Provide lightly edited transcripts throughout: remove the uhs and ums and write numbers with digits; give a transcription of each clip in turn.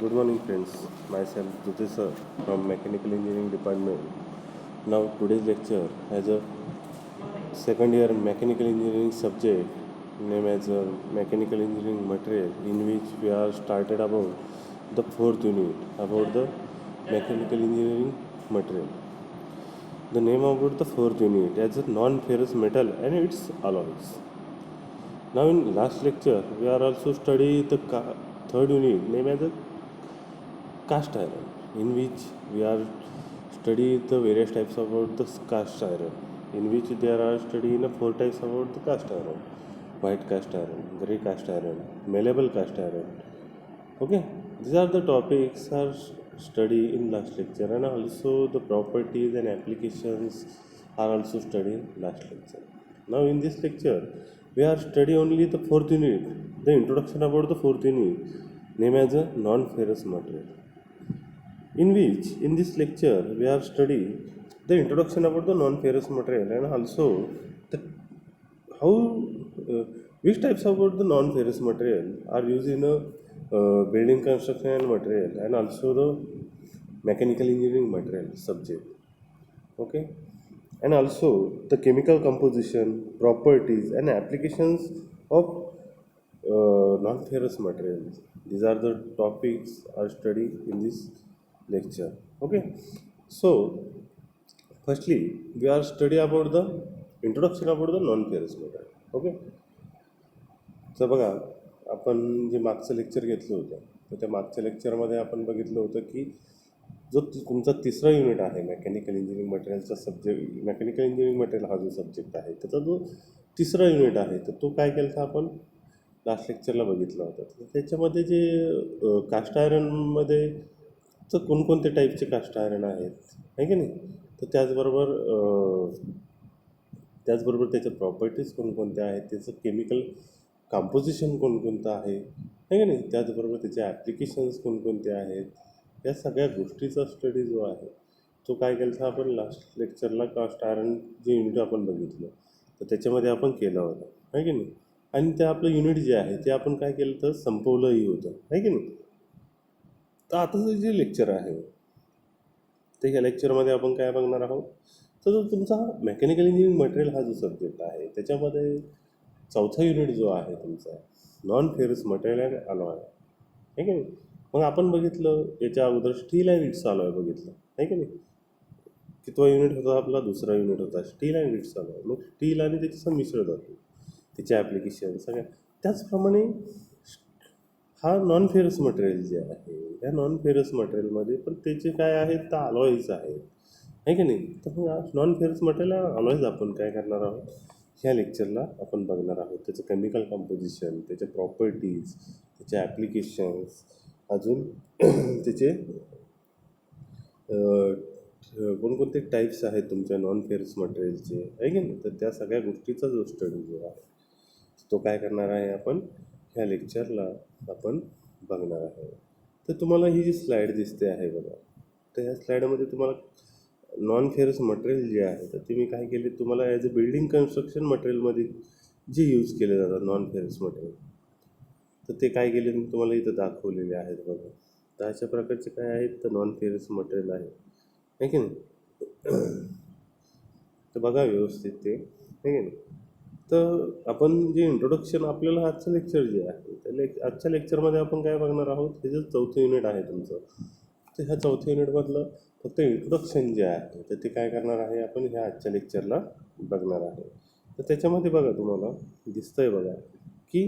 Good morning, friends. Myself Jyoti sir from Mechanical Engineering Department. Now, today's lecture has a second year Mechanical Engineering subject named as Mechanical Engineering Material, in which we are started about the fourth unit about the Mechanical Engineering Material. The name about the fourth unit as a non-ferrous metal and its alloys. Now, in last lecture, we are also study the third unit named as a cast iron, in which we are study the various types about the cast iron, in which there are study in four types about the cast iron: white cast iron, gray cast iron, malleable cast iron. Okay, these are the topics are study in last lecture, and also the properties and applications are also studied in last lecture. Now in this lecture we are study only the fourth unit, the introduction about the fourth unit named as a non-ferrous material, in which in this lecture we are study the introduction about the non-ferrous material and also the how which types of the non-ferrous material are used in a building construction and material, and also the mechanical engineering material subject. Okay, and also the chemical composition, properties and applications of non-ferrous materials. These are the topics are studied in this lecture. Okay, so firstly we are study about the introduction about the non-ferrous material. Okay, तर बघा, आपण जे मागचं lecture घेतलं होतं तर त्या मागच्या लेक्चरमध्ये आपण बघितलं होतं की जो तुमचा तिसरा युनिट आहे मेकॅनिकल इंजिनिअरिंग मटेरियलचा सब्जेक्ट, मेकॅनिकल इंजिनिअरिंग मटेरियल हा जो सब्जेक्ट आहे त्याचा जो तिसरा युनिट आहे तर तो काय केला तर आपण लास्ट लेक्चरला बघितला होता. तर त्याच्यामध्ये जे कास्ट आयरनमध्ये तर कोणकोणते टाईपचे कास्ट आयरन आहेत आहे की नाही, तर त्याचबरोबर त्याच्या प्रॉपर्टीज कोणकोणत्या आहेत, त्याचं केमिकल कॉम्पोजिशन कोणकोणतं आहे की नाही, त्याचबरोबर त्याचे ॲप्लिकेशन्स कोणकोणते आहेत, या सगळ्या गोष्टीचा स्टडी जो आहे तो काय केला तर आपण लास्ट लेक्चरला कास्ट आयरन जे युनिट आपण बघितलं तर त्याच्यामध्ये आपण केलं होतं आहे की नाही. आणि ते आपलं युनिट जे आहे ते आपण काय केलं तर संपवलंही होतं आहे की नाही. तर आताचं जे लेक्चर आहे तर ह्या लेक्चरमध्ये आपण काय बघणार आहोत, तर जो तुमचा मेकॅनिकल इंजिनिअरिंग मटेरियल हा जो सब्जेक्ट आहे त्याच्यामध्ये चौथा युनिट जो आहे तुमचा non ferrous material and alloy आहे की नाही. मग आपण बघितलं याच्या अगोदर स्टील अँड इट्स अलॉय बघितलं आहे की नाही. कितवा युनिट होता आपला, दुसरा युनिट होता स्टील अँड इट्स अलॉय. मग स्टील आणि त्याची संमिश्र धातू, त्याचे ॲप्लिकेशन सगळ्या. त्याचप्रमाणे हा नॉन फेरस मटेरियल जे आहे या नॉन फेरस मटेरियलमध्ये पण त्याचे काय आहेत तर अलॉईज आहेत आहे की नाही. तर मग नॉन फेरस मटेरियल अलॉईज आपण काय करणार आहोत ह्या लेक्चरला आपण बघणार आहोत. त्याचं केमिकल कंपोजिशन, त्याच्या प्रॉपर्टीज, त्याचे ॲप्लिकेशन्स, अजून त्याचे कोणकोणते टाईप्स आहेत तुमच्या नॉन फेरस मटेरियलचे आहे की नाही. तर त्या सगळ्या गोष्टीचा जो स्टडी जो आहे तो काय करणार आहे आपण ह्या लेक्चरला आपण बघणार आहे. तर तुम्हाला ही जी स्लाईड दिसते आहे बघा, तर ह्या स्लाईडमध्ये तुम्हाला नॉन फेरस मटेरियल जे आहे तर ते मी काय केले तुम्हाला ॲज अ बिल्डिंग कन्स्ट्रक्शन मटेरियलमध्ये जे यूज केले जातात नॉन फेरस मटेरियल तर ते काय केले मी तुम्हाला इथं दाखवलेले आहेत बघा. तर अशा प्रकारचे काय आहेत तर नॉन फेरस मटेरियल आहे की नाही. तर बघा व्यवस्थित ते आहे की नाही. तर आपण जे इंट्रोडक्शन आपल्याला आजचं लेक्चर जे आहे तर आजच्या लेक्चरमध्ये आपण काय बघणार आहोत, हे जे चौथं युनिट आहे तुमचं तर ह्या चौथ्या युनिटमधलं फक्त इंट्रोडक्शन जे आहे तर ते काय करणार आहे आपण ह्या आजच्या लेक्चरला बघणार आहे. तर त्याच्यामध्ये बघा तुम्हाला दिसतंय बघा की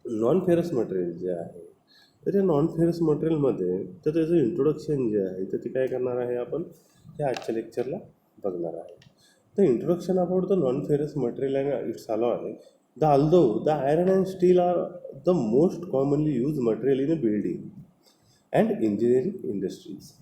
नॉन फेरस मटेरियल जे आहे तर त्या नॉन फेरस मटेरियलमध्ये तर त्याचं इंट्रोडक्शन जे आहे तर ते काय करणार आहे आपण ह्या आजच्या लेक्चरला बघणार आहे. The introduction about the non-ferrous material and its alloy. Although the iron and steel are the most commonly used material in a building and engineering industries.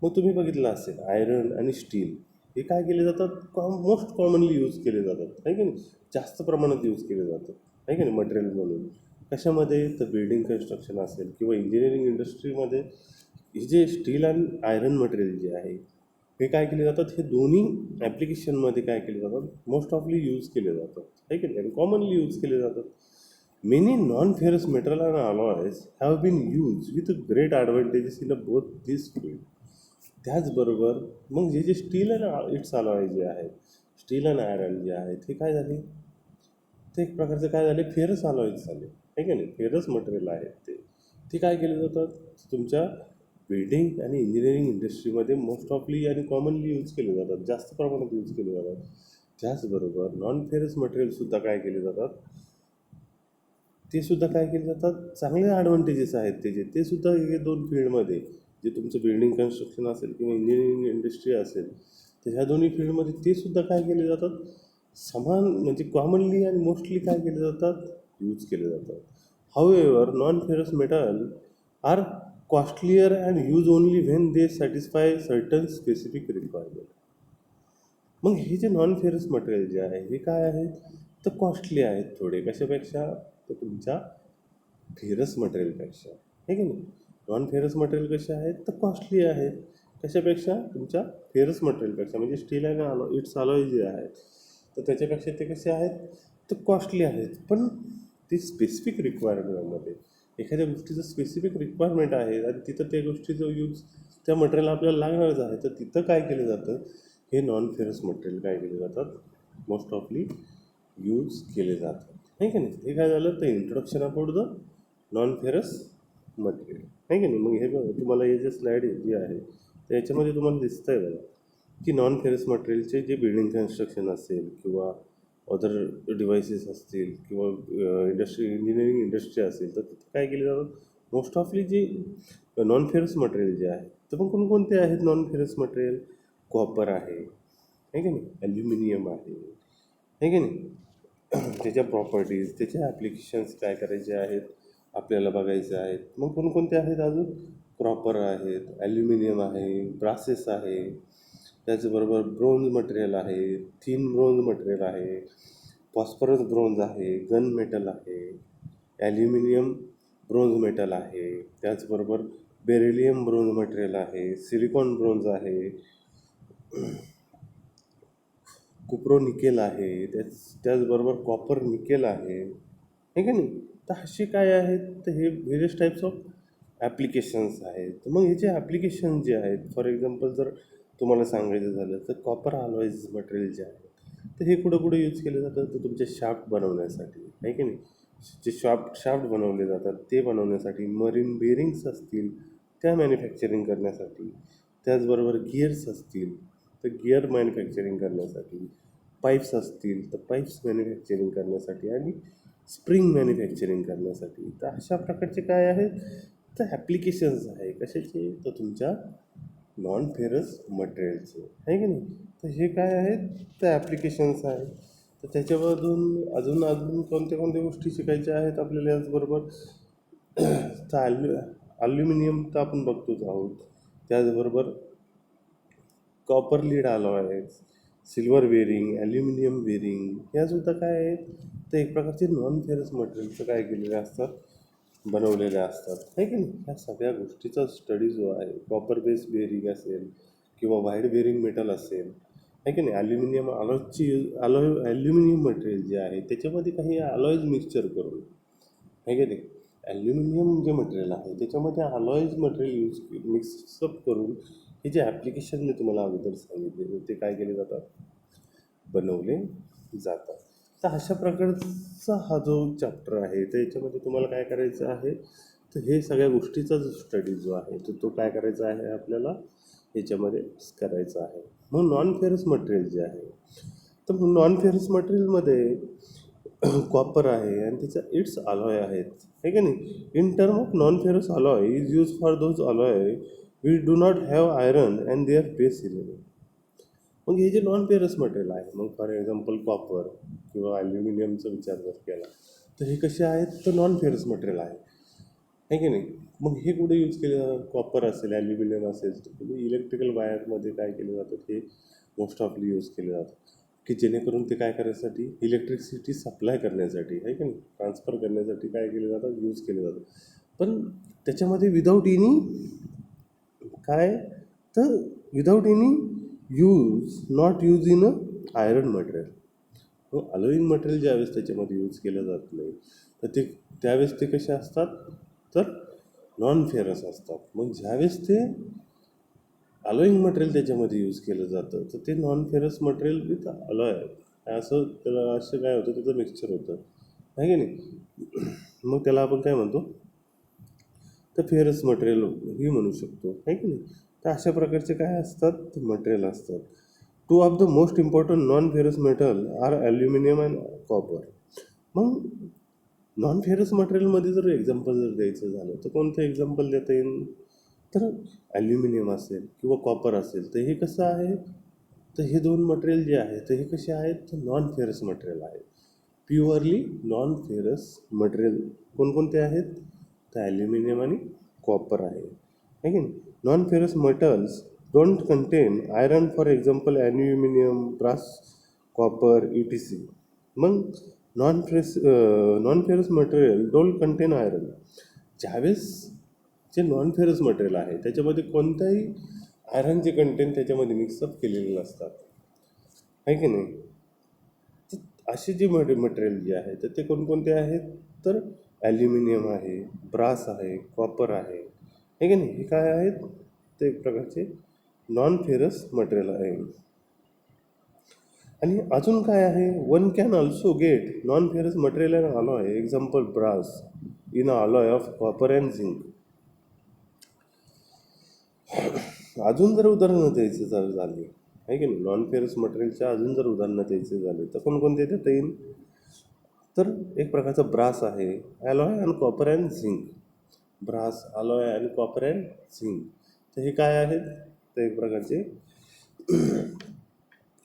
मग तुम्ही बघितलं असेल आयरन आणि स्टील हे काय केले जातात, मोस्ट कॉमनली यूज केले जातात आहे की नाही, जास्त प्रमाणात यूज केले जातात आहे की नाही मटेरियल म्हणून. कशामध्ये तर बिल्डिंग कन्स्ट्रक्शन असेल किंवा इंजिनिअरिंग इंडस्ट्रीमध्ये हे जे स्टील आणि आयरन मटेरियल जे आहे हे काय केले जातात, हे दोन्ही ॲप्लिकेशनमध्ये काय केले जातात मोस्ट ऑफली यूज केले जातात आहे की नाही, कॉमनली यूज केले जातात. Many non-ferrous metal and alloys have been used with great advantages in both this field. त्याचबरोबर मग जे स्टील आणि इट्स अलॉय जे आहेत, स्टील आणि आयरन जे आहेत, हे काय झाले, ते एक प्रकारचे काय झाले, फेरस अलॉयज झाले, आहे की नाही. फेरस मटेरियल आहेत ते काय केले जातात, तुमच्या बिल्डिंग आणि इंजिनिअरिंग इंडस्ट्रीमध्ये मोस्ट ऑफली आणि कॉमनली यूज केले जातात, जास्त प्रमाणात यूज केले जातात. त्याचबरोबर नॉन फेरस मटेरियलसुद्धा काय केले जातात, ते सुद्धा काय केले जातात, चांगले ॲडव्हान्टेजेस आहेत त्याचे, ते सुद्धा हे दोन फील्डमध्ये, जे तुमचं बिल्डिंग कन्स्ट्रक्शन असेल किंवा इंजिनिअरिंग इंडस्ट्री असेल, तर ह्या दोन्ही फील्डमध्ये ते सुद्धा काय केले जातात, समान म्हणजे कॉमनली आणि मोस्टली काय केले जातात, यूज केले जातात. However non ferrous metal are costlier and use only when they satisfy certain specific requirement. मग हे जे नॉन फेरस मटेरियल जे आहे हे काय आहेत, तर कॉस्टली आहेत थोडे, कशापेक्षा, तर तुमच्या फेरस मटेरियलपेक्षा, आहे की नाही. नॉन फेरस मटेरियल कसे आहेत, तर कॉस्टली आहेत, कशापेक्षा, तुमच्या फेरस मटेरियलपेक्षा, म्हणजे स्टील आणि इट्स अलॉय जे आहेत, तर त्याच्यापेक्षा ते कसे आहेत, तर कॉस्टली आहेत. पण ते स्पेसिफिक रिक्वायरमेंटमध्ये, एखाद्या गोष्टीचं स्पेसिफिक रिक्वायरमेंट आहे आणि तिथं त्या गोष्टीचं यूज, त्या मटेरियल आपल्याला लागणारच आहे, तर तिथं काय केलं जातं, हे नॉन फेरस मटेरियल काय केले जातात, मोस्ट ऑफली यूज केले जातात, आहे की नाही. हे काय झालं, तर introduction about the non ferrous material, आहे की नाही. मग हे बघा, तुम्हाला हे जे स्लाईड जे आहे त्याच्यामध्ये तुम्हाला दिसतं आहे बघा, की नॉन फेरस मटेरियलचे जे बिल्डिंग कन्स्ट्रक्शन असेल किंवा अदर डिव्हायसेस असतील किंवा इंजिनिअरिंग इंडस्ट्री असेल, तर तिथे काय केले जातात, मोस्ट ऑफली जे नॉन फेरस मटेरियल जे आहे, तर मग कोणकोणते आहेत नॉन फेरस मटेरियल, कॉपर आहे की नाही, ॲल्युमिनियम आहे की नाही. त्याच्या प्रॉपर्टीज, त्याचे ॲप्लिकेशन्स काय करायचे आहेत आपल्याला बघायचे आहेत. मग कोणकोणते आहेत अजून, कॉपर आहेत, ॲल्युमिनियम आहे, ब्रासेस आहे, त्याचबरोबर ब्रोंज मटेरियल आहे, थिन ब्रोंज मटेरियल आहे, फॉस्फरस ब्रोंज आहे, गन मेटल आहे, ॲल्युमिनियम ब्रोंज मेटल आहे, त्याचबरोबर बेरिलियम ब्रोंज मटेरियल आहे, सिलिकॉन ब्रोंज आहे, कुप्रो निकेल आहे, त्याचबरोबर कॉपर निकेल आहे, हे की नाही. तर असे काय आहेत, तर हे व्हेरियस टाईप्स ऑफ ॲप्लिकेशन्स आहेत. तर मग हे जे ॲप्लिकेशन जे आहेत, फॉर एक्झाम्पल जर तुम्हाला सांगायचं झालं, तर कॉपर अलॉईज मटेरियल जे आहे, तर हे कुठं यूज केलं जातं, तर तुमचे शाफ्ट बनवण्यासाठी, आहे की नाही. जे शाफ्ट बनवले जातात ते बनवण्यासाठी, मरीन बेरिंग्स असतील त्या मॅन्युफॅक्चरिंग करण्यासाठी, त्याचबरोबर गिअर्स असतील तर गिअर मॅन्युफॅक्चरिंग करण्यासाठी, पाईप्स असतील तर पाईप्स मॅन्युफॅक्चरिंग करण्यासाठी आणि स्प्रिंग मॅन्युफॅक्चरिंग करण्यासाठी. तर अशा प्रकारचे काय आहेत, तर ॲप्लिकेशन्स आहे कशाचे, तर तुमच्या नॉन फेरस मटेरियलचे, आहे की नाही. तर हे काय आहेत, तर ॲप्लिकेशन्स आहेत. तर त्याच्यामधून अजून अजून कोणत्या कोणत्या गोष्टी शिकायच्या आहेत आपल्याला याचबरोबर, तर ॲल्युमिनियम तर आपण बघतोच आहोत, त्याचबरोबर copper lead alloy, silver bearing, aluminium bearing, ह्यासुद्धा काय आहेत, तर एक प्रकारचे नॉन फेरस मटेरियलचं काय केलेले असतात, बनवलेले असतात, आहे की नाही. ह्या सगळ्या गोष्टीचा स्टडी जो आहे, कॉपर बेस बेरिंग असेल किंवा व्हाईट बेरिंग मेटल असेल, आहे की नाही, ॲल्युमिनियम ॲल्युमिनियम मटेरियल जे आहे त्याच्यामध्ये काही अलॉईज मिक्सचर करून, आहे की नाही, ॲल्युमिनियम जे मटेरियल आहे त्याच्यामध्ये अलॉईज मटेरियल मिक्सअप करून हे जे ॲप्लिकेशन मी तुम्हाला अगोदर सांगितले ते काय केले जातात, बनवले जातात. तर अशा प्रकारचा हा जो चॅप्टर आहे तर याच्यामध्ये तुम्हाला काय करायचं आहे, तर हे सगळ्या गोष्टीचा जो स्टडी जो आहे तो काय करायचा आहे आपल्याला याच्यामध्ये करायचा आहे. मग नॉन फेरस मटेरियल जे आहे, तर नॉन फेरस मटेरियलमध्ये कॉपर आहे आणि त्याच्या इट्स अलॉय आहेत, आहे की नाही. In term of non ferrous alloy is use for those alloy we do not have iron and their base element. मग हे जे नॉन फेरस मटेरियल आहे, मग फॉर एक्झाम्पल कॉपर किंवा ॲल्युमिनियमचा विचार जर केला तर हे कसे आहेत, तर नॉन फेरस मटेरियल आहे की नाही. मग हे कुठे यूज केले जातात, कॉपर असेल, ॲल्युमिनियम असेल, तर इलेक्ट्रिकल वायरमध्ये काय केलं जातं, हे मोस्ट ऑफली यूज केले जातं, की जेणेकरून ते काय करण्यासाठी, इलेक्ट्रिसिटी सप्लाय करण्यासाठी, आहे की नाही, ट्रान्सफर करण्यासाठी काय केले जातात, यूज केले जातं. पण त्याच्यामध्ये विदाऊट एनी काय, तर without any not use in a iron material. Alloying material ज्यावेळेस त्याच्यामध्ये यूज केलं जात नाही, तर ते त्यावेळेस ते कसे असतात, तर नॉन फेरस असतात. मग ज्यावेळेस ते अलोईंग मटेरियल त्याच्यामध्ये यूज केलं जातं, तर ते non ferrous material with alloy असं त्याला असं काय होतं, त्याचं मिक्सचर होतं, आहे की नाही. मग त्याला आपण काय म्हणतो, तर फेरस मटेरियल ही म्हणू शकतो, आहे की नाही. तर अशा प्रकारचे काय असतात, मटेरियल असतात. Two of the most important non ferrous metal are aluminium and copper. मग नॉन फेरस मटेरियलमध्ये जर एक्झाम्पल जर द्यायचं झालं तर कोणतं एक्झाम्पल देता येईल, तर ॲल्युमिनियम असेल किंवा कॉपर असेल. तर हे कसं आहे, तर हे दोन मटेरियल जे आहे तर हे कसे आहेत, तर नॉन फेरस मटेरियल आहे, प्युअरली नॉन फेरस मटेरियल. कोणकोणते आहेत, तर ॲल्युमिनियम आणि कॉपर आहे की नाही. Non ferrous metals don't contain iron, for example aluminium, brass, copper, ETC. मग non ferrous material don't contain iron. ज्यावेळेस जे नॉन फेरस मटेरियल आहे त्याच्यामध्ये कोणत्याही आयरनचे कंटेंट त्याच्यामध्ये मिक्सअप केलेले नसतात, आहे की नाही. तर असे जे मटेरियल जे आहे तर ते कोणकोणते आहेत, तर ॲल्युमिनियम आहे, ब्रास आहे, कॉपर आहे की नाही. हे काय आहेत, ते एक प्रकारचे नॉन फेरस मटेरियल आहे. आणि अजून काय आहे, one can also get non ferrous material and alloy, example brass in alloy of copper and zinc. अजून जर उदाहरणं द्यायचं जर झाली, आहे की नाही, नॉन फेरस मटेरियलच्या अजून जर उदाहरणं द्यायचे झाले तर कोणकोणते देता येईल, तर एक प्रकारचं ब्रास आहे, alloy and copper and zinc. Brass, alloy आणि कॉपर अँड झिंक, तर हे काय आहेत, तर एक प्रकारचे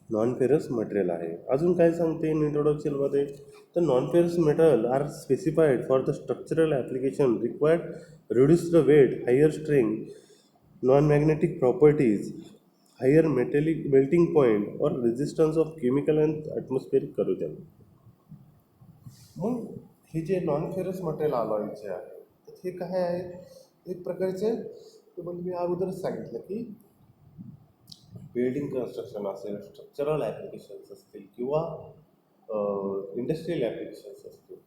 नॉन फेरस मटेरियल आहे. अजून काय सांगते इन इंट्रोडक्शनमध्ये, तर non ferrous metal are specified for the structural application required reduce the weight, higher strength, non magnetic properties, higher metallic melting point और resistance of chemical and atmospheric corrosion. मग हे जे नॉन फेरस मटेरियल अलॉयचे आहे तर हे काय आहे, एक प्रकारचे तुम्हाला मी अगोदरच सांगितलं की बिल्डिंग कन्स्ट्रक्शन असेल, स्ट्रक्चरल ॲप्लिकेशन्स असतील किंवा इंडस्ट्रियल ॲप्लिकेशन्स असतील,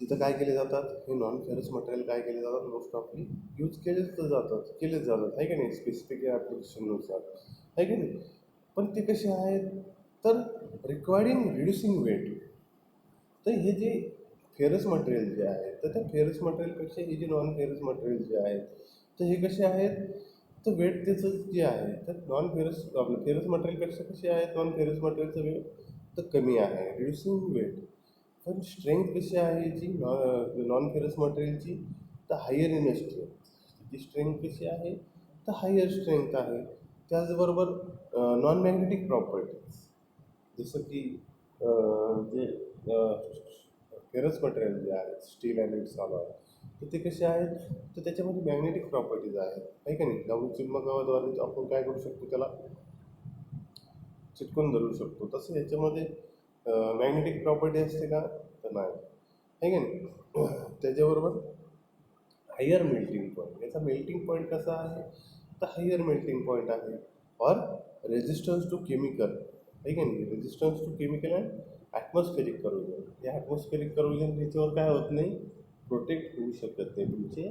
तिथं काय केले जातात, हे नॉन फेरस मटेरियल काय केले जातात, मोस्ट ऑफली यूज केलेच जातात, आहे की नाही, स्पेसिफिक ॲप्लिकेशननुसार, आहे की नाही. पण ते कसे आहेत, तर रिक्वायरिंग रिड्युसिंग वेट. तर हे जे फेरस मटेरियल जे आहे तर त्या फेरस मटेरियलपेक्षा हे जे नॉन फेरस मटेरियल जे आहेत तर हे कसे आहेत, तर वेट त्याचं जे आहे तर नॉन फेरस आपलं फेरस मटेरियलपेक्षा कसे आहेत, नॉन फेरस मटेरियलचं वेट तर कमी आहे, रिड्युसिंग वेट. पण स्ट्रेंथ कशी आहे जी नॉन फेरस मटेरियलची, तर हायर इन स्ट्रेंथ. जी स्ट्रेंथ कशी आहे, तर हायर स्ट्रेंथ आहे. त्याचबरोबर नॉन मॅग्नेटिक प्रॉपर्टीज, जसं की जे फेरस मटेरियल जे आहे स्टील अँड इट्स अलॉय, तर ते कसे आहेत, तर त्याच्यामध्ये मॅग्नेटिक प्रॉपर्टीज आहेत, आहे का नाही. लघु चुंबकाद्वारे आपण काय करू शकतो, त्याला चिटकून धरू शकतो. तसं याच्यामध्ये मॅग्नेटिक प्रॉपर्टी असते का, तर नाही, आहे की नाही. त्याच्याबरोबर हायर मेल्टिंग पॉईंट, याचा मेल्टिंग पॉईंट कसा आहे, तर हायर मेल्टिंग पॉईंट आहे. और रेजिस्टन्स टू केमिकल, आहे की नाही, resistance to chemical and atmospheric corrosion. या ॲटमॉस्फेरिक करोजन याच्यावर काय होत नाही, प्रोटेक्ट होऊ शकत नाही. तुमचे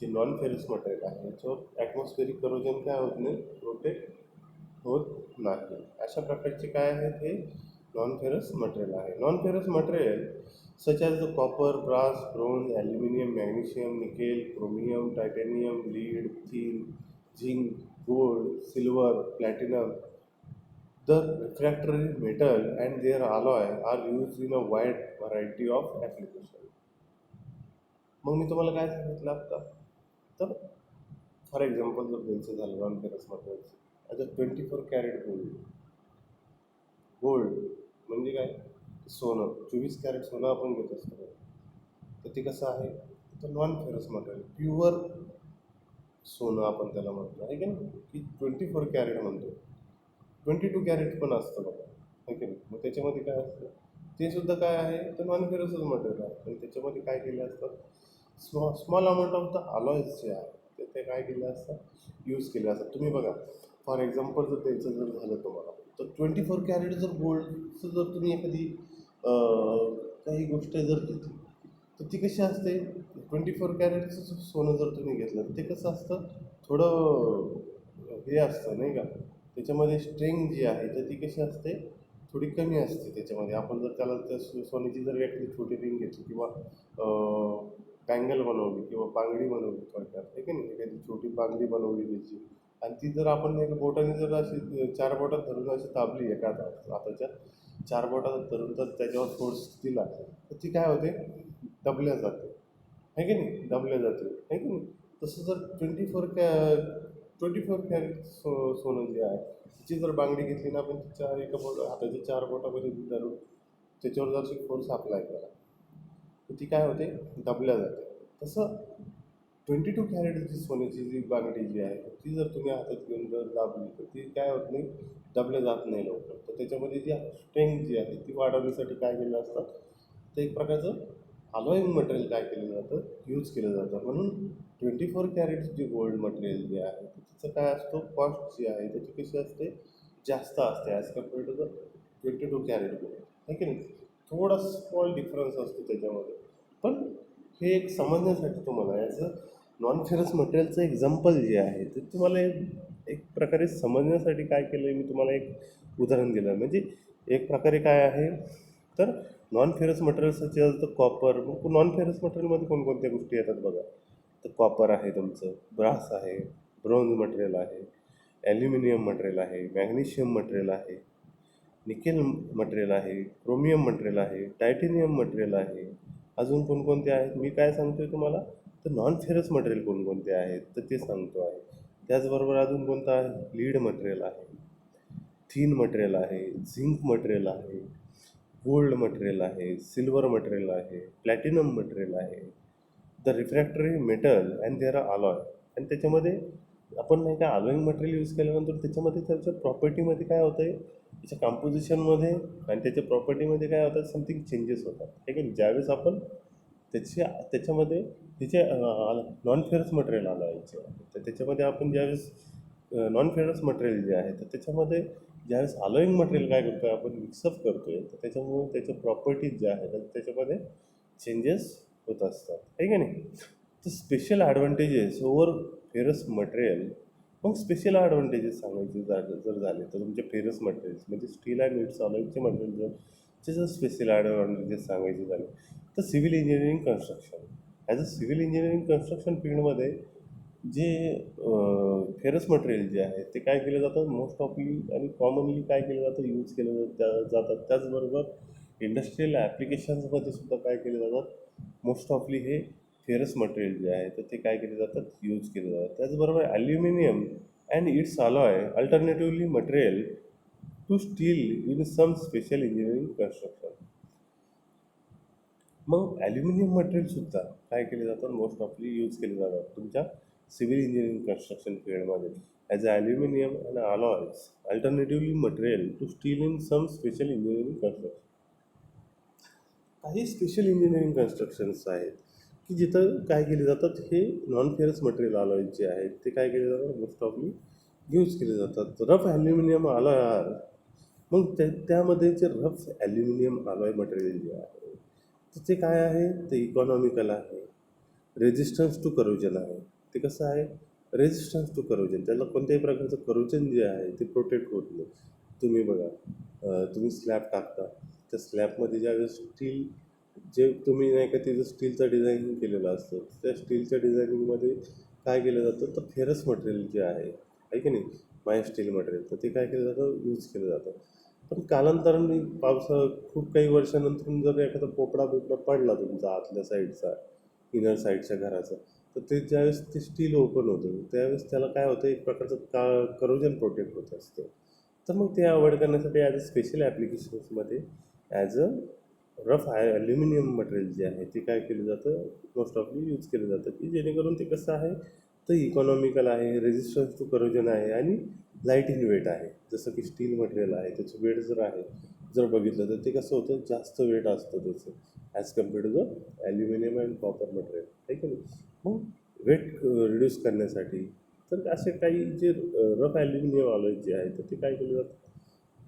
जे नॉन फेरस मटेरियल आहे याच्यावर ॲटमॉस्फेरिक करोजन काय होत नाही, प्रोटेक्ट होत नाही. अशा प्रकारचे काय आहेत, हे नॉन फेरस मटेरियल आहे. Non ferrous material such as the copper, brass, bronze, aluminium, magnesium, nickel, chromium, titanium, lead, tin, zinc, gold, silver, platinum, the refractory metal and their alloy are use in a wide variety of application. मग मी तुम्हाला काय सांगितलं आता, तर for example जर द्यायचं झालं non ferrous materials as a 24 carat gold. Gold म्हणजे काय, सोनं, 24 कॅरेट सोनं आपण घेत असतो, तर ते कसं आहे, तर नॉन फेरस मटेरियल, प्युअर सोनं आपण त्याला म्हणतो, आहे की नाही, की 24 कॅरेट म्हणतो. 22 कॅरेट पण असतं बघा, आहे की नाही. मग त्याच्यामध्ये काय असतं, ते सुद्धा काय आहे, तर नॉन फेरसच मटेरियल आहे. पण त्याच्यामध्ये काय केले असतात, small amount of the alloys जे आहे ते काय केले असतात, यूज केले असतात. तुम्ही बघा, फॉर एक्झाम्पल जर द्यायचं जर झालं तुम्हाला, तर 24 कॅरेट जर गोल्डचं जर तुम्ही एखादी काही गोष्ट जर घेतली तर ती कशी असते, 24 कॅरेटचं सोनं जर तुम्ही घेतलं तर ते कसं असतं, थोडं हे असतं नाही का, त्याच्यामध्ये स्ट्रेंग जी आहे तर ती कशी असते, थोडी कमी असते त्याच्यामध्ये. आपण जर त्याला त्या सोन्याची जर एखादी छोटी रिंग घेतली किंवा बँगल बनवली किंवा बांगडी बनवली थोडक्यात, आहे की नाही, एखादी छोटी बांगडी बनवली त्याची, आणि ती जर आपण एका बोटाने जर अशी 4 बोटात धरून अशी दाबली, एका हाताच्या 4 बोटात धरून जर त्याच्यावर फोर्स दिला तर ती काय होते, दबल्या जाते, आहे की नाही, दबल्या जाते, आहे की नाही. तसं जर 24 कॅरेट सोनं जे आहे तिची जर बांगडी घेतली ना आपण, तिच्या एका हाताच्या 4 बोटामध्ये धरून त्याच्यावर जर फोर्स अप्लाय केला तर ती काय होते, दबल्या जाते. तसं 22 कॅरेटची सोन्याची जी बांगडी जी आहे ती जर तुम्ही हातात घेऊन जर दाबली तर ती काय होत नाही, दबल्या जात नाही लवकर. तर त्याच्यामध्ये जी स्ट्रेंथ जी आहे ती वाढवण्यासाठी काय केलं असतं, तर एक प्रकारचं अलोईंग मटेरियल काय केलं जातं, यूज केलं जातं. म्हणून 24 कॅरेट जे गोल्ड मटेरियल जे आहे त्याचं काय असतो, कॉस्ट जी आहे त्याची कशी असते, जास्त असते as compared to the 22 carat gold, आहे की नाही. थोडा स्मॉल डिफरन्स असतो त्याच्यामध्ये. पण हे एक समजण्यासाठी तुम्हाला याचं नॉन फेरस मटेरियलचं एक्झाम्पल जे आहे ते तुम्हाला एक प्रकारे समजण्यासाठी काय केलं आहे, मी तुम्हाला एक उदाहरण दिलं. म्हणजे एक प्रकारे काय आहे, तर नॉन फेरस मटेरियल्सचे तर कॉपर. मग नॉन फेरस मटेरियलमध्ये कोणकोणत्या गोष्टी येतात बघा, तर कॉपर आहे तुमचं, ब्रास आहे, ब्रॉन्झ मटेरियल आहे, ॲल्युमिनियम मटेरियल आहे, मॅग्नेशियम मटेरियल आहे, निकेल मटेरियल आहे, क्रोमियम मटेरियल आहे, टायटेनियम मटेरियल आहे. अजून कोणकोणते आहेत मी काय सांगतो आहे तुम्हाला, तर नॉन फेरस मटेरियल कोणकोणते आहेत तर ते सांगतो आहे. त्याचबरोबर अजून कोणतं आहे, लीड मटेरियल आहे, थिन मटेरियल आहे, झिंक मटेरियल आहे, गोल्ड मटेरियल आहे, सिल्वर मटेरियल आहे, प्लॅटिनम मटेरियल आहे, the refractory metal and their are alloy. आणि त्याच्यामध्ये आपण नाही का अलॉईंग मटेरियल यूज केल्यानंतर त्याच्यामध्ये त्याच्या प्रॉपर्टीमध्ये काय होतं आहे, त्याच्या कॉम्पोजिशनमध्ये आणि त्याच्या प्रॉपर्टीमध्ये काय होतात, समथिंग चेंजेस होतात, आहे की नाही. ज्यावेळेस आपण त्याच्यामध्ये त्याचे नॉन फेरस मटेरियल अलॉयचे आहे तर त्याच्यामध्ये आपण ज्यावेळेस नॉन फेरस मटेरियल जे आहे तर त्याच्यामध्ये ज्यावेळेस अलॉईंग मटेरियल काय करतो आहे, आपण मिक्सअप करतो आहे, तर त्याच्यामुळे त्याच्या प्रॉपर्टीज ज्या आहेत तर त्याच्यामध्ये चेंजेस होत असतात, आहे की नाही. तर special advantages over ferrous material. मग स्पेशल ॲडव्हान्टेजेस सांगायचे जर झाले तर तुमचे फेरस मटेरियल्स म्हणजे स्टील अँड इट्स अलॉयचे मटेरियल जर स्पेशल ॲडव्हान्टेजेस सांगायचे झाले तर civil engineering construction. As a civil engineering construction फील्डमध्ये जे फेरस मटेरियल जे आहे ते काय केलं जातं, मोस्ट ऑफली आणि कॉमनली काय केलं जातं, यूज केलं जातात. त्याचबरोबर इंडस्ट्रियल ॲप्लिकेशन्समध्ये सुद्धा काय केले जातात, मोस्ट ऑफली हे फेरस मटेरियल जे आहे तर ते काय केले जातात, यूज केले जातात. त्याचबरोबर aluminium and its alloy alternatively material to steel in some special engineering construction. मग ॲल्युमिनियम मटेरियलसुद्धा काय केले जातात, मोस्ट ऑफली यूज केले जातात तुमच्या सिव्हिल इंजिनिअरिंग कन्स्ट्रक्शन फील्डमध्ये as a aluminium and alloys alternatively material to steel in some special engineering construction. काही स्पेशल इंजिनिअरिंग कन्स्ट्रक्शन्स आहेत की जिथं काय केले जातात, हे नॉन फेरस मटेरियल अलॉयज जे आहेत ते काय केले जातात, मोस्ट ऑफली यूज केले जातात. रफ ॲल्युमिनियम अलॉय आर, मग त्यामध्ये जे रफ ॲल्युमिनियम अलॉय मटेरियल जे आहे तर ते काय आहे, ते इकॉनॉमिकल आहे, रेजिस्टन्स टू करोजन आहे. ते कसं आहे, रेजिस्टन्स टू करोजन, त्याला कोणत्याही प्रकारचं करोजन जे आहे ते प्रोटेक्ट होत नाही. तुम्ही बघा, तुम्ही स्लॅब टाकता, त्या स्लॅबमध्ये ज्यावेळेस स्टील जे तुम्ही नाही का त्याचं स्टीलचं डिझायनिंग केलेलं असतं, त्या स्टीलच्या डिझायनिंगमध्ये काय केलं जातं, तर फेरस मटेरियल जे आहे की नाही, माय स्टील मटेरियल, तर ते काय केलं जातं, यूज केलं जातं. पण कालांतराने खूप काही वर्षानंतर जर एखादा पोपडा पडला तुमचा आतल्या साईडचा, इनर साईडच्या घराचा, तर ते ज्यावेळेस ते स्टील ओपन होतं त्यावेळेस त्याला काय होतं, एक प्रकारचं करोजन प्रोटेक्ट होत असतं. तर मग ते अवॉइड करण्यासाठी ॲज अ स्पेशल ॲप्लिकेशन्समध्ये as a rough aluminium material जे आहे ते काय केलं जातं, मोस्ट ऑफली यूज केलं जातं, की जेणेकरून ते कसं आहे, तर इकॉनॉमिकल आहे, रेजिस्टन्स टू करोजन आहे आणि लाईट इन वेट आहे. जसं की स्टील मटेरियल आहे त्याचं वेट जर बघितलं तर ते कसं होतं, जास्त वेट असतं त्याचं as compared to the aluminium and copper material, आहे की नाही. मग वेट रिड्यूस करण्यासाठी तर असे काही जे रफ ॲल्युमिनियम अलॉय जे आहे तर ते काय केलं जातं,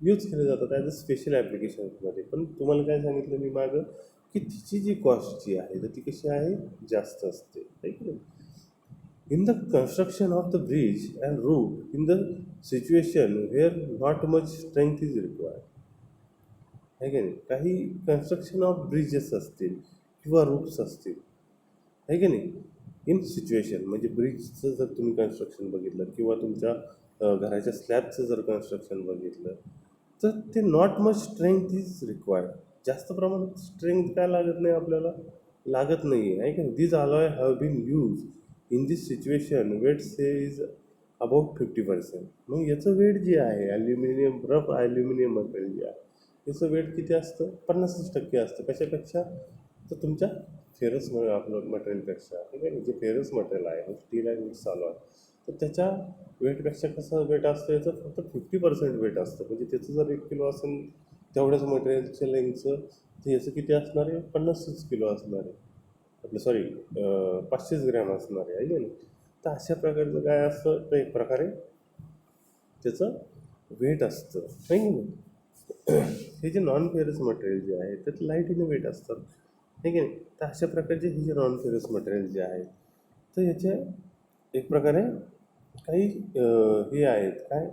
यूज केले जातात ॲज अ स्पेशल ॲप्लिकेशन्समध्ये. पण तुम्हाला काय सांगितलं मी मागं, की तिची जी कॉस्ट जी आहे तर ती कशी आहे, जास्त असते, है की नाही. In the construction of the bridge and route in the situation where not much strength is required, है की नाही. काही कन्स्ट्रक्शन ऑफ ब्रिजेस असतील किंवा रूट्स असतील, आहे की नाही. इन सिच्युएशन म्हणजे ब्रिजचं जर तुम्ही कन्स्ट्रक्शन बघितलं किंवा तुमच्या घराच्या स्लॅबचं जर कन्स्ट्रक्शन बघितलं, तर ते not much strength is required. जास्त प्रमाणात स्ट्रेंथ काय लागत नाही आपल्याला, लागत नाही आहे की नाही. This alloy have been use in this situation weight say is about 50%. मग याचं वेट जे आहे ॲल्युमिनियम, रफ ॲल्युमिनियम मटेरियल जे आहे याचं वेट किती असतं, 50% असतं. कशापेक्षा, तर तुमच्या फेरस आपलं मटेरियलपेक्षा, ठीक आहे. जे फेरस मटेरियल आहे स्टील अँड मिक्स चालू आहे, तर त्याच्या वेटपेक्षा कसं वेट असतं याचं, फक्त 50% वेट असतं. म्हणजे त्याचं जर 1 किलो असेल तेवढ्याच मटेरियलच्या लेंथचं, तर याचं किती असणार आहे, 50 किलो असणार आहे आपलं, सॉरी 500 ग्रॅम असणार आहे की नाही. तर अशा प्रकारचं काय असतं, तर एक प्रकारे त्याचं वेट असतं, नाही की नाही. हे जे नॉन फेरस मटेरियल जे आहे त्यात लाईट इन वेट असतात, आहे की नाही. तर अशा प्रकारचे हे जे नॉन फेरस मटेरियल जे आहे, तर याचे एक प्रकारे काही हे आहेत काय,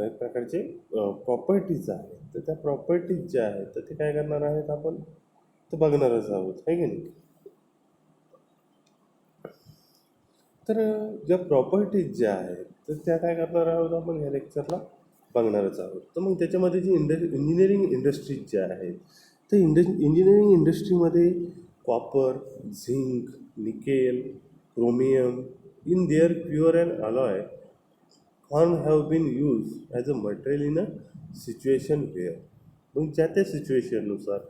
एक प्रकारचे प्रॉपर्टीज आहेत. तर त्या प्रॉपर्टीज ज्या आहेत तर ते काय करणार आहेत आपण, तर बघणारच आहोत, आहे की नाही. तर ज्या प्रॉपर्टीज ज्या आहेत तर त्या काय करणार आहोत आपण ह्या लेक्चरला बघणारच आहोत. तर मग त्याच्यामध्ये जी इंजिनिअरिंग इंडस्ट्रीज ज्या आहेत, तर इंजिनिअरिंग इंडस्ट्रीमध्ये copper, zinc, nickel, chromium in their pure and alloy can have been used as a material in a situation where. मग ज्या त्या सिच्युएशननुसार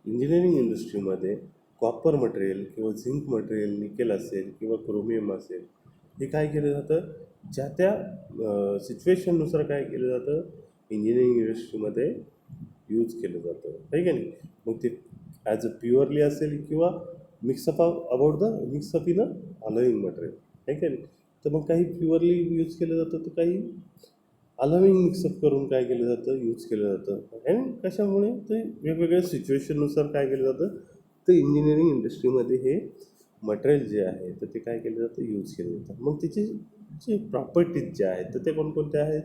इंजिनिअरिंग इंडस्ट्रीमध्ये कॉपर मटेरियल किंवा झिंक मटेरियल, निकेल असेल किंवा क्रोमियम असेल, हे काय केलं जातं, ज्या त्या सिच्युएशननुसार काय केलं जातं, इंजिनिअरिंग इंडस्ट्रीमध्ये यूज केलं जातं, आहे की नाही. मग ते ॲज अ प्युअरली असेल किंवा mix up about the mix up in a alloying material, आहे की नाही. तर मग काही प्युअरली यूज केलं जातं, तर काही अलाविंग मिक्सअप करून काय केलं जातं, यूज केलं जातं. आणि कशामुळे, ते वेगवेगळ्या सिच्युएशननुसार काय केलं जातं, तर इंजिनिअरिंग इंडस्ट्रीमध्ये हे मटेरियल जे आहे तर ते काय केलं जातं, यूज केलं जातं. मग त्याची जे प्रॉपर्टीज ज्या आहेत तर ते कोणकोणत्या आहेत,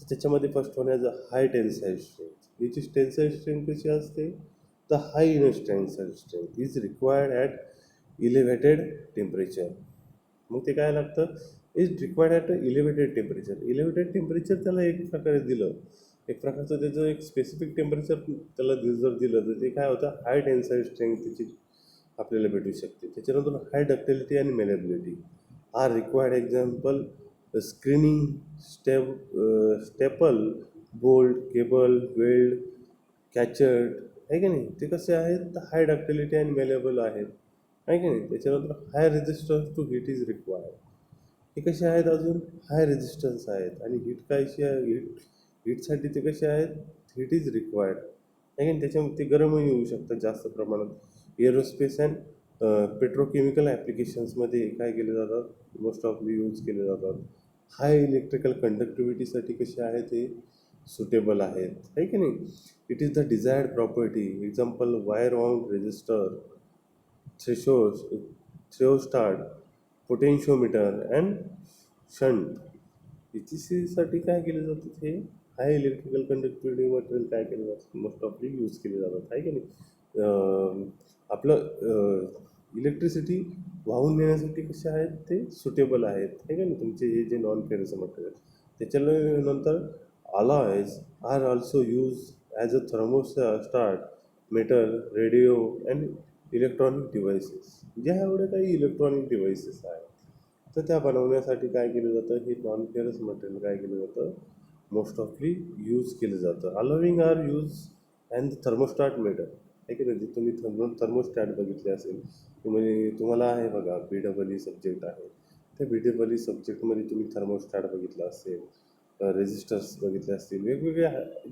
तर त्याच्यामध्ये first one as a high tensile strength. याची टेन्साईल स्ट्रेंथ कशी असते, तर high inner tensile strength is required at elevated temperature. मग ते काय लागतं, is required at elevated temperature. Elevated temperature त्याला एक प्रकारे दिलं, एक प्रकारचं त्याचं एक स्पेसिफिक टेम्परेचर त्याला जर दिलं तर ते काय होतं, हाय टेन्साईल स्ट्रेंथ त्याची आपल्याला भेटू शकते. त्याच्यानंतर हाय डक्टिलिटी आणि malleability are required. Example screening, staple, bolt, cable, weld, कॅचर्ड, आहे की नाही. ते कसे आहेत, तर हाय डक्टिलिटी आणि मेलेबल आहेत, आहे की नाही. त्याच्यानंतर high resistance to heat is required. हे कसे आहेत, अजून हाय रेजिस्टन्स आहेत. आणि हीट कायशी आहे, हीटसाठी ते कसे आहेत, हीट इज रिक्वायर्ड, आहे की नाही. त्याच्यामुळे ते गरमही होऊ शकतात जास्त प्रमाणात. एरोस्पेस अँड पेट्रोकेमिकल ॲप्लिकेशन्समध्ये काय केले जातात, मोस्ट ऑफली यूज केले जातात. हाय इलेक्ट्रिकल कंडक्टिव्हिटीसाठी कसे आहेत, ते सुटेबल आहेत, आहे की नाही. It is the desired property. Example wire wound resistor, थ्रेशोज थ्रेओस्टाट, पोटेन्शिओमीटर अँड शंट. साठी काय केले जातात, हे हाय इलेक्ट्रिकल कंडक्टिव्हिटी मटेरियल काय केलं जातं, मोस्ट ऑफली यूज केले जातात, आहे की नाही. आपलं इलेक्ट्रिसिटी वाहून नेण्यासाठी कसे आहेत, ते सुटेबल आहेत, आहे का नाही, तुमचे हे जे नॉन फेरस मटेरियल. त्याच्यानंतर alloys are also use as a thermostat, metal, radio and electronic devices. ज्या एवढ्या काही इलेक्ट्रॉनिक डिव्हाइसेस आहेत तर त्या बनवण्यासाठी काय केलं जातं, हे नॉन फेरस मटेरियल काय केलं जातं, मोस्ट ऑफली यूज केलं जातं. Allowing R use and थर्मोस्टाट metal, आहे की नाही. जे तुम्ही थर्मोस्टॅट बघितले असेल, तुम्हाला आहे बघा, BEE सब्जेक्ट आहे, त्या BEE सब्जेक्टमध्ये तुम्ही थर्मोस्टॅट बघितलं असेल, रेजिस्टर्स बघितले असतील, वेगवेगळे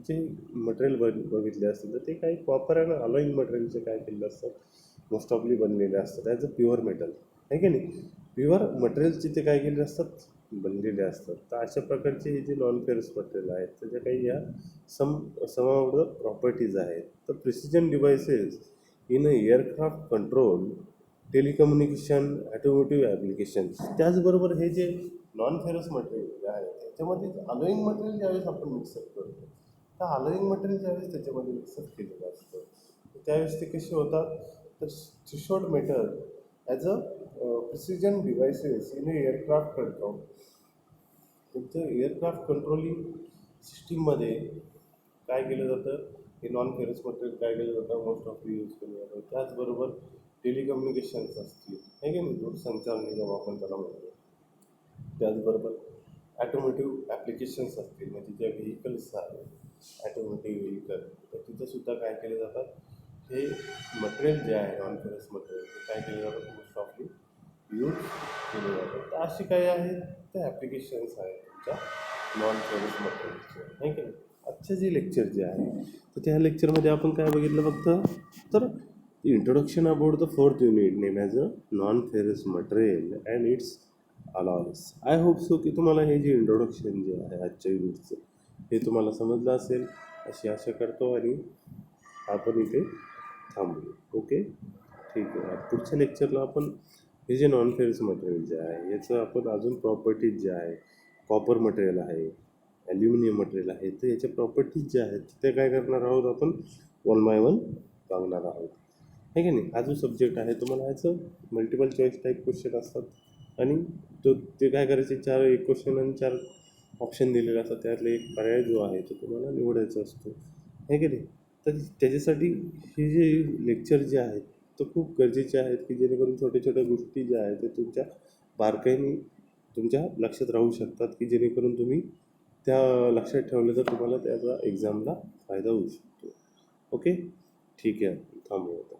जे मटेरियल बघितले असतील, तर ते काही कॉपर आणि अलोईंग मटेरियलचे काय केलेलं असतं, मोस्ट ऑफली बनलेले असतात ॲज अ प्युअर मेटल, आहे की नाही. प्युअर मटेरियलचे ते काय केलेले असतात, बनलेले असतात. तर अशा प्रकारचे हे जे नॉन फेरस मटेरियल आहेत त्याच्या काही या सम ऑफ द प्रॉपर्टीज आहेत. तर precision devices in aircraft control, telecommunication, automotive applications. त्याचबरोबर हे जे नॉन फेरस मटेरियल आहे त्याच्यामध्ये अलोईंग मटेरियल ज्यावेळेस आपण मिक्सअप करतो, तर अलोईंग मटेरियल ज्यावेळेस त्याच्यामध्ये मिक्सअप केलेलं असतं त्यावेळेस ते कसे होतात, तर threshold metal as a precision devices in aircraft control. तुमचं एअरक्राफ्ट कंट्रोलिंग सिस्टीममध्ये काय केलं जातं, हे नॉन फेरस मटेरियल काय केलं जातं, मोस्ट ऑफ यूज केलं जातं. त्याचबरोबर टेलिकम्युनिकेशन्स असतील, आहे की नाही, दूरसंचार निगम आपण त्याला म्हणतो. त्याचबरोबर ॲटोमोटिव्ह ॲप्लिकेशन्स असतील, म्हणजे ज्या व्हेकल्स आहेत ॲटोमोटिव्ह व्हेकल, तर तिथंसुद्धा काय केले जातात, हे मटेरियल जे आहे नॉन फेरस मटेरियल ते काय केले जातात, मोस्ट ऑफली यूज केले जातात. तर अशी काही आहेत त्या ॲप्लिकेशन्स आहेत तुमच्या नॉन फेरस मटेरियलचे, नाही की नाही. आजचं जे लेक्चर जे आहे तर त्या लेक्चरमध्ये आपण काय बघितलं फक्त, तर introduction about the fourth unit name as a non ferrous material and it's alloys. I hope so की तुम्हाला हे जे इंट्रोडक्शन जे आहे आजच्या युनिटचं हे तुम्हाला समजलं असेल अशी आशा करतो, आणि आपण इथे थांबू. ओके, ठीक आहे. पुढच्या लेक्चरला आपण हे जे नॉन फेरस मटेरियल जे आहे याचं आपण अजून प्रॉपर्टीज जे आहे, कॉपर मटेरियल आहे, ॲल्युमिनियम मटेरियल आहे, तर याच्या प्रॉपर्टीज ज्या आहेत ते काय करणार आहोत आपण वन बाय वन बघणार आहोत, आहे की नाही. हा जो सब्जेक्ट आहे तुम्हाला ह्याचं मल्टिपल चॉईस टाईप क्वेश्चन असतात, आणि ते काय करायचे, एक क्वेश्चन आणि 4 ऑप्शन दिलेले असतात, त्यातले एक पर्याय जो आहे तो तुम्हाला निवडायचा असतो, आहे की नाही. तर त्याच्यासाठी हे जे लेक्चर जे आहेत तर खूप गरजेचे आहेत, की जेणेकरून छोट्या छोट्या गोष्टी ज्या आहेत ते तुमच्या बारकाईने तुमच्या लक्षात राहू शकतात, की जेणेकरून तुम्ही त्या लक्षात ठेवलं तर तुम्हाला त्याचा एक्झामला फायदा होऊ शकतो. ओके, ठीक आहे, थांबू आता.